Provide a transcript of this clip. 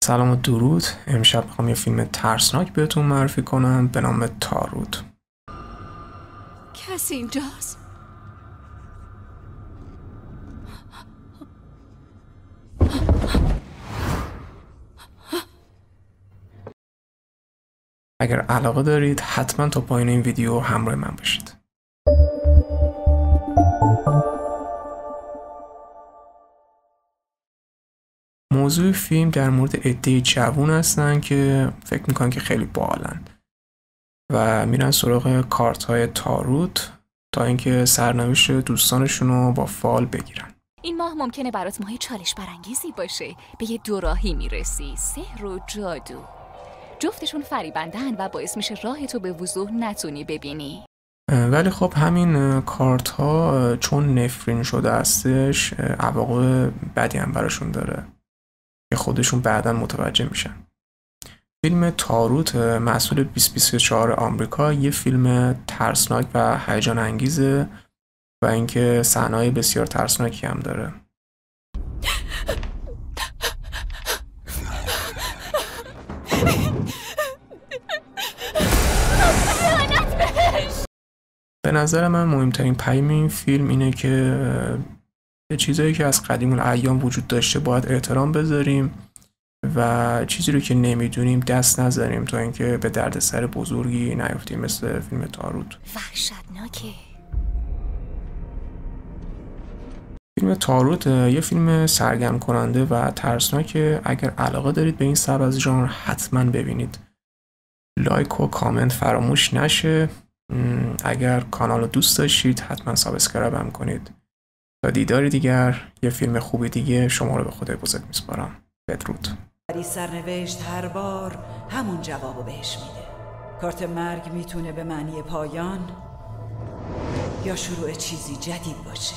سلام و درود. امشب میخوام یه فیلم ترسناک بهتون معرفی کنم به نام تاروت. کسی اینجاست؟ اگر علاقه دارید حتما تا پایین این ویدیو همراه من باشید. موضوع فیلم در مورد عده جوون هستن که فکر میکنن که خیلی باحالن و میرن سراغ کارت های تاروت تا اینکه سرنوشت دوستانشون رو با فال بگیرن. این ماه ممکنه برات ماه چالش برانگیزی باشه. به یه دوراهی میرسی، سحر و جادو. جفتشون فریبندن و باعث میشه راه تو به وضوح نتونی ببینی. ولی خب همین کارت ها چون نفرین شده هستش عواقب بدی هم براشون داره که خودشون بعداً متوجه میشن. فیلم تاروت محصول 2024 آمریکا یه فیلم ترسناک و هیجان انگیزه و اینکه صحنه‌های بسیار ترسناکی هم داره. به نظر من مهمترین پیام این فیلم اینه که به چیزایی که از قدیم الایام وجود داشته باید احترام بذاریم و چیزی رو که نمیدونیم دست نذاریم تا اینکه به دردسر بزرگی نیفتیم، مثل فیلم تاروت. وحشتناکه. فیلم تاروت یه فیلم سرگرم کننده و ترسناکه. اگر علاقه دارید به این سبک از ژانر حتما ببینید. لایک و کامنت فراموش نشه. اگر کانال رو دوست داشتید حتما سابسکرایب هم کنید. تا دیداری دیگر، یه فیلم خوبی دیگه شما رو به خدای بزرگ میسپارم. بدرود. سرنوشت هر بار همون جوابو بهش میده. کارت مرگ میتونه به معنی پایان یا شروع چیزی جدید باشه.